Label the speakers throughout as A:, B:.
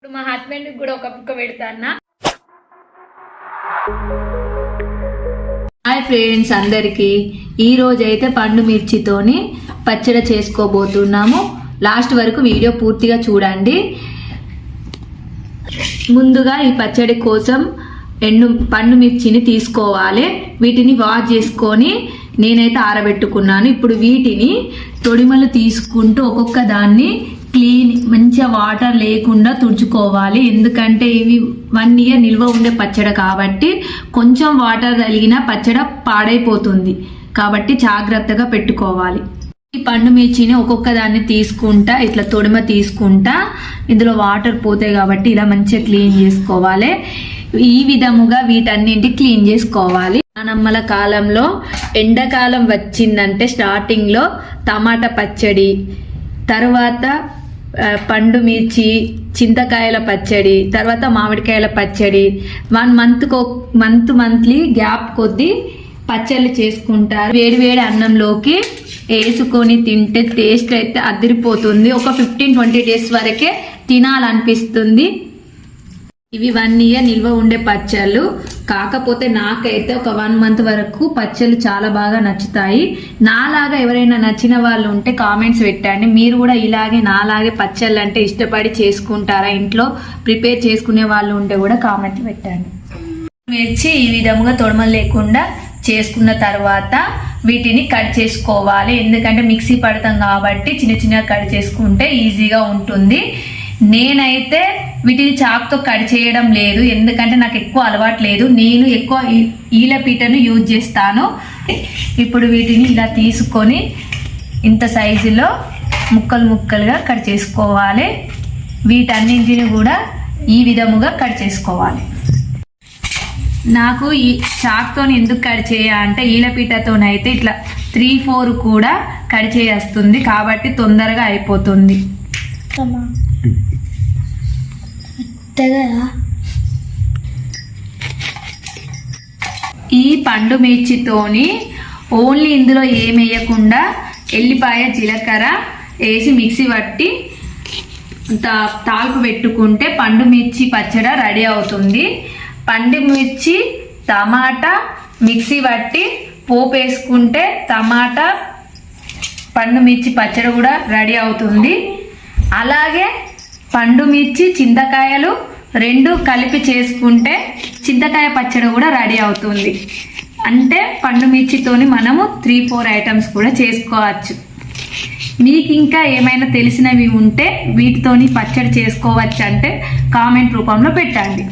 A: ఇప్పుడు మా హస్బెండ్ కూడా ఒక బుక్క పెడతాన్నా.
B: హాయ్ ఫ్రెండ్స్, అందరికి ఈ రోజు అయితే పండు మిర్చితోని పచ్చడి చేసుకోబోతున్నాము. లాస్ట్ వరకు వీడియో పూర్తిగా చూడండి. ముందుగా ఈ పచ్చడి కోసం పండు మిర్చిని తీసుకోవాలి. వీటిని వాష్ చేసుకొని నేనైతే ఆరబెట్టుకున్నాను. ఇప్పుడు వీటిని తొడిమలు తీసుకుంటూ ఒక్కొక్క దాన్ని క్లీన్ మంచిగా వాటర్ లేకుండా తుడుచుకోవాలి. ఎందుకంటే ఇవి 1 year నిల్వ ఉండే పచ్చడి కాబట్టి కొంచెం వాటర్ తగిలినా పచ్చడి పాడైపోతుంది. కాబట్టి జాగ్రత్తగా పెట్టుకోవాలి. ఈ పండు మిర్చిని ఒక్కొక్క దాన్ని తీసుకుంటా ఇట్లా తొడిమ తీసుకుంటా ఇందులో వాటర్ పోతాయి కాబట్టి ఇలా మంచిగా క్లీన్ చేసుకోవాలి. ఈ విధముగా వీటన్నింటి క్లీన్ చేసుకోవాలి. నానమ్మల కాలంలో ఎండాకాలం వచ్చిందంటే స్టార్టింగ్ లో టమాటా పచ్చడి, తర్వాత పండు మిర్చి, చింతకాయల పచ్చడి, తర్వాత మామిడికాయల పచ్చడి, 1 మంత్లీ గ్యాప్ కొద్దీ పచ్చళ్ళు చేసుకుంటారు. వేడి వేడి అన్నంలోకి వేసుకొని తింటే టేస్ట్ అయితే అదిరిపోతుంది. ఒక 15-20 days వరకే తినాలనిపిస్తుంది. ఇవి 1 year నిల్వ ఉండే పచ్చళ్ళు. కాకపోతే నాకైతే ఒక 1 month వరకు పచ్చళ్ళు చాలా బాగా నచ్చుతాయి. నాలాగా ఎవరైనా నచ్చిన వాళ్ళు ఉంటే కామెంట్స్ పెట్టండి. మీరు కూడా ఇలాగే నాలాగే పచ్చళ్ళు అంటే ఇష్టపడి చేసుకుంటారా? ఇంట్లో ప్రిపేర్ చేసుకునే వాళ్ళు ఉంటే కూడా కామెంట్ పెట్టండి. మిర్చి ఈ విధముగా తొడమలు లేకుండా చేసుకున్న తర్వాత వీటిని కట్ చేసుకోవాలి. ఎందుకంటే మిక్సీ పడతాం కాబట్టి చిన్న చిన్నగా కట్ చేసుకుంటే ఈజీగా ఉంటుంది. నేనైతే వీటిని చాకుతో కట్ చేయడం లేదు, ఎందుకంటే నాకు ఎక్కువ అలవాటు లేదు. నేను ఎక్కువ ఈలపీటను యూజ్ చేస్తాను. ఇప్పుడు వీటిని ఇలా తీసుకొని ఇంత సైజులో ముక్కలుగా కట్ చేసుకోవాలి. వీటన్నింటిని కూడా ఈ విధముగా కట్ చేసుకోవాలి. నాకు ఈ చాక్తో ఎందుకు కట్ చేయాలంటే ఈలపీటతోనైతే ఇట్లా 3-4 కూడా కట్ చేస్తుంది కాబట్టి తొందరగా అయిపోతుంది. ఈ పండు మిర్చితోని ఓన్లీ ఇందులో ఏమి వేయకుండా ఎల్లిపాయ, జీలకర్ర వేసి మిక్సీ పట్టి తాల్పు పెట్టుకుంటే పండు మిర్చి పచ్చడి రెడీ అవుతుంది. పండు మిర్చి, టమాటా మిక్సీ పట్టి పోపు వేసుకుంటే టమాటా పండు మిర్చి పచ్చడి కూడా రెడీ అవుతుంది. అలాగే పండు మిర్చి, చింతకాయలు 2 కలిపి చేసుకుంటే చింతకాయ పచ్చడి కూడా రెడీ అవుతుంది. అంటే పండు మిర్చితోని మనము 3-4 ఐటమ్స్ కూడా చేసుకోవచ్చు. మీకు ఇంకా ఏమైనా తెలిసినవి ఉంటే వీటితోని పచ్చడి చేసుకోవచ్చు అంటే కామెంట్ రూపంలో పెట్టండి.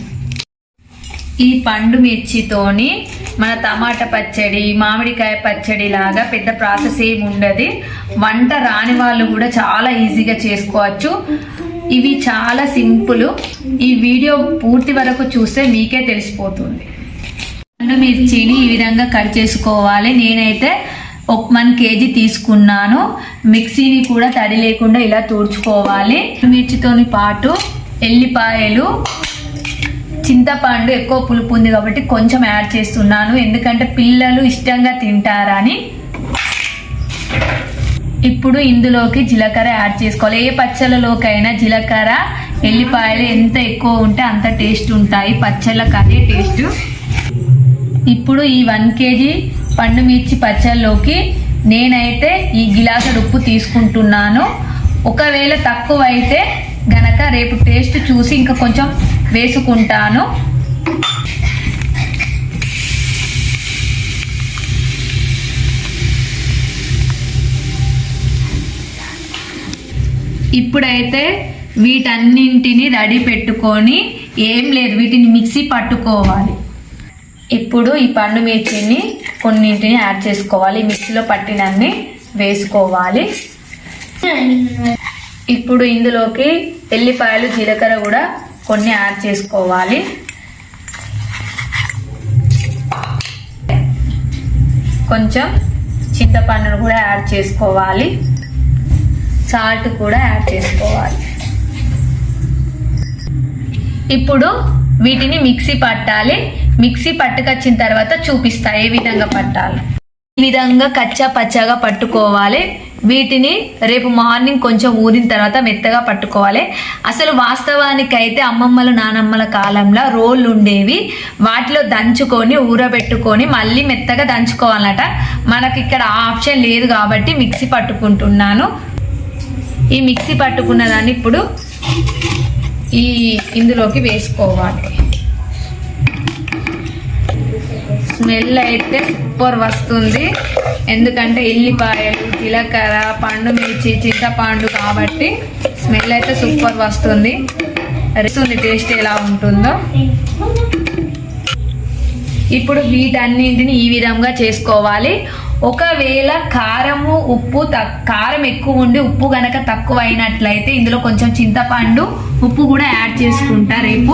B: ఈ పండు మిర్చితోని మన టమాటా పచ్చడి, మామిడికాయ పచ్చడి లాగా పెద్ద ప్రాసెస్ ఏమి ఉండదు. వంట రాని వాళ్ళు కూడా చాలా ఈజీగా చేసుకోవచ్చు. ఇవి చాలా సింపుల్. ఈ వీడియో పూర్తి వరకు చూస్తే మీకే తెలిసిపోతుంది. పండు మిర్చిని ఈ విధంగా కట్ చేసుకోవాలి. నేనైతే 1 kg తీసుకున్నాను. మిక్సీని కూడా తడి లేకుండా ఇలా తుడుచుకోవాలి. మిర్చితోని పాటు ఎల్లిపాయలు, చింతపండు ఎక్కువ పులుపు ఉంది కాబట్టి కొంచెం యాడ్ చేస్తున్నాను, ఎందుకంటే పిల్లలు ఇష్టంగా తింటారని. ఇప్పుడు ఇందులోకి జీలకర్ర యాడ్ చేసుకోవాలి. ఏ పచ్చళ్ళలోకైనా జీలకర్ర, ఎల్లిపాయలు ఎంత ఎక్కువ ఉంటే అంత టేస్ట్ ఉంటాయి. పచ్చళ్ళకి అదే టేస్ట్. ఇప్పుడు ఈ 1 kg పండు మిర్చి పచ్చళ్ళలోకి నేనైతే ఈ గిలాసుడు ఉప్పు తీసుకుంటున్నాను. ఒకవేళ తక్కువ అయితే గనక రేపు టేస్ట్ చూసి ఇంకా కొంచెం వేసుకుంటాను. ఇప్పుడైతే వీటన్నింటిని రెడీ పెట్టుకొని ఏం లేదు, వీటిని మిక్సీ పట్టుకోవాలి. ఇప్పుడు ఈ పండు మిర్చిని కొన్నింటిని యాడ్ చేసుకోవాలి. మిక్సీలో పట్టినన్ని వేసుకోవాలి. ఇప్పుడు ఇందులోకి ఎల్లిపాయలు, జీలకర్ర కూడా కొన్ని యాడ్ చేసుకోవాలి. కొంచెం చింతపండును కూడా యాడ్ చేసుకోవాలి. సాల్ట్ కూడా యాడ్ చేసుకోవాలి. ఇప్పుడు వీటిని మిక్సీ పట్టాలి. మిక్సీ పట్టుకొచ్చిన తర్వాత చూపిస్తా ఏ విధంగా పట్టాలి. ఈ విధంగా కచ్చా పచ్చగా పట్టుకోవాలి. వీటిని రేపు మార్నింగ్ కొంచెం ఊరిన తర్వాత మెత్తగా పట్టుకోవాలి. అసలు వాస్తవానికైతే అమ్మమ్మలు నానమ్మల కాలంలో రోళ్ళు ఉండేవి, వాటిలో దంచుకొని ఊరబెట్టుకొని మళ్ళీ మెత్తగా దంచుకోవాలట. మనకి ఇక్కడ ఆప్షన్ లేదు కాబట్టి మిక్సీ పట్టుకుంటున్నాను. ఈ మిక్సీ పట్టుకున్న దాన్ని ఇప్పుడు ఇందులోకి వేసుకోవాలి. స్మెల్ అయితే సూపర్ వస్తుంది, ఎందుకంటే ఎల్లిపాయలు, జీలకర్ర, పండు మిర్చి, చింతపండు కాబట్టి స్మెల్ అయితే సూపర్ వస్తుంది. టేస్ట్ ఎలా ఉంటుందో. ఇప్పుడు వీటన్నింటిని ఈ విధంగా చేసుకోవాలి. ఒకవేళ కారము ఉప్పు కారం ఎక్కువ ఉండి ఉప్పు గనక తక్కువ అయినట్లయితే ఇందులో కొంచెం చింతపండు ఉప్పు కూడా యాడ్ చేసుకుంటా రేపు.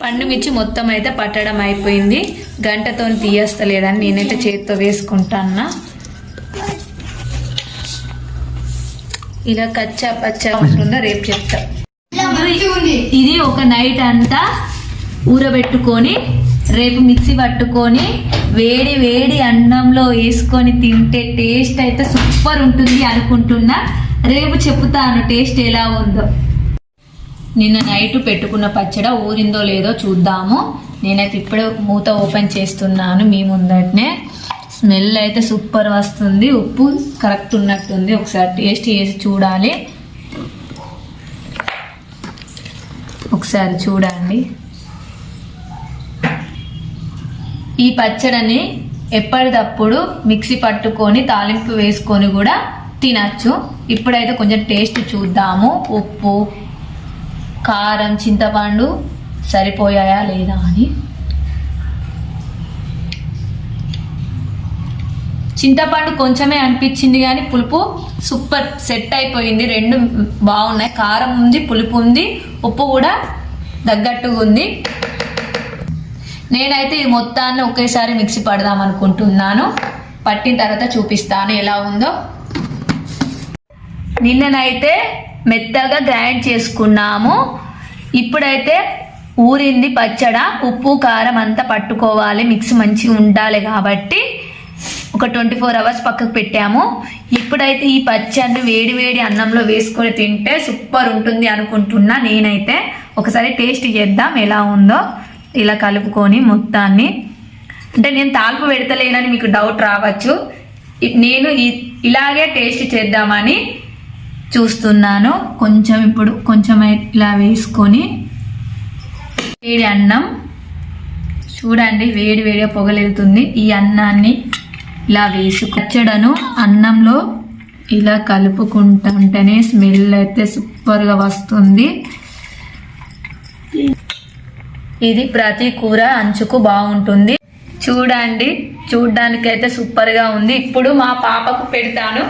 B: పండు మిర్చి మొత్తం అయితే పట్టడం అయిపోయింది, గంటతో తీయస్తలేదని నేనైతే చేతితో వేసుకుంటాను. ఇలా కచ్చా పచ్చా ఉంటుందో రేపు చెప్తా. ఇది ఒక నైట్ అంతా ఊరబెట్టుకొని రేపు మిక్సీ పట్టుకొని వేడి వేడి అన్నంలో వేసుకొని తింటే టేస్ట్ అయితే సూపర్ ఉంటుంది అనుకుంటున్నా. రేపు చెప్తాను టేస్ట్ ఎలా ఉందో. నిన్న నైట్ పెట్టుకున్న పచ్చడి ఊరిందో లేదో చూద్దాము. నేనైతే ఇప్పుడు మూత ఓపెన్ చేస్తున్నాను మీ ముందటనే. స్మెల్ అయితే సూపర్ వస్తుంది, ఉప్పు కరెక్ట్ ఉన్నట్టుంది. ఒకసారి టేస్ట్ చేసి చూడాలి. ఒకసారి చూడండి. ఈ పచ్చడిని ఎప్పటికప్పుడు మిక్సీ పట్టుకొని తాలింపు వేసుకొని కూడా తినచ్చు. ఇప్పుడైతే కొంచెం టేస్ట్ చూద్దాము. ఉప్పు, కారం, చింతపండు సరిపోయాయా లేదా అని. చింతపండు కొంచెమే అనిపించింది కానీ పులుపు సూపర్ సెట్ అయిపోయింది. రెండు బాగున్నాయి, కారం ఉంది, పులుపు ఉంది, ఉప్పు కూడా తగ్గట్టుగా ఉంది. నేనైతే ఈ మొత్తాన్ని ఒకేసారి మిక్సీ పడదాం అనుకుంటున్నాను. పట్టిన తర్వాత చూపిస్తాను ఎలా ఉందో. నిన్ననైతే మెత్తగా గ్రైండ్ చేసుకున్నాము. ఇప్పుడైతే ఊరింది పచ్చడ. ఉప్పు కారం అంతా పట్టుకోవాలి, మిక్స్ మంచిగా ఉండాలి కాబట్టి ఒక 24 hours పక్కకు పెట్టాము. ఇప్పుడైతే ఈ పచ్చడిని వేడి వేడి అన్నంలో వేసుకొని తింటే సూపర్ ఉంటుంది అనుకుంటున్నా నేనైతే. ఒకసారి టేస్ట్ చేద్దాం ఎలా ఉందో. ఇలా కలుపుకొని మొత్తాన్ని, అంటే నేను తాల్పు పెడతలేనని మీకు డౌట్ రావచ్చు. నేను ఇలాగే టేస్ట్ చేద్దామని చూస్తున్నాను. కొంచెం ఇప్పుడు కొంచెం ఇలా వేసుకొని వేడి అన్నం చూడండి, వేడి వేడిగా పొగలెళ్తుంది. ఈ అన్నాన్ని ఇలా వేసి పచ్చడను అన్నంలో ఇలా కలుపుకుంటుంటేనే స్మెల్ అయితే సూపర్గా వస్తుంది. ఇది ప్రతి కూర అంచుకు బాగుంటుంది. చూడండి, చూడ్డానికైతే సూపర్గా ఉంది. ఇప్పుడు మా పాపకు పెడతాను,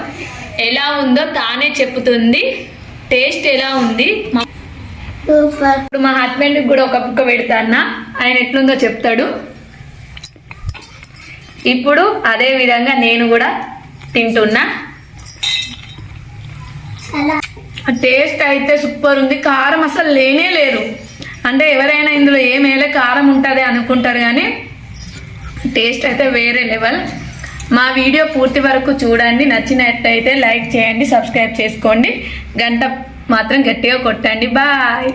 B: ఎలా ఉందో తానే చెప్తుంది. టేస్ట్ ఎలా ఉంది. ఇప్పుడు మా హస్బెండ్కి కూడా ఒక బుక్క పెడతానా, ఆయన ఎట్లుందో చెప్తాడు. ఇప్పుడు అదే విధంగా నేను కూడా తింటున్నా. టేస్ట్ అయితే సూపర్ ఉంది. కారం అసలు లేనే లేదు. అంటే ఎవరైనా ఇందులో ఏమేలే కారం ఉంటుంది అనుకుంటారు, కానీ టేస్ట్ అయితే వేరే లెవెల్. మా వీడియో పూర్తి వరకు చూడండి. నచ్చినట్టయితే లైక్ చేయండి, సబ్స్క్రైబ్ చేసుకోండి, గంట మాత్రం గట్టిగా కొట్టండి. బాయ్.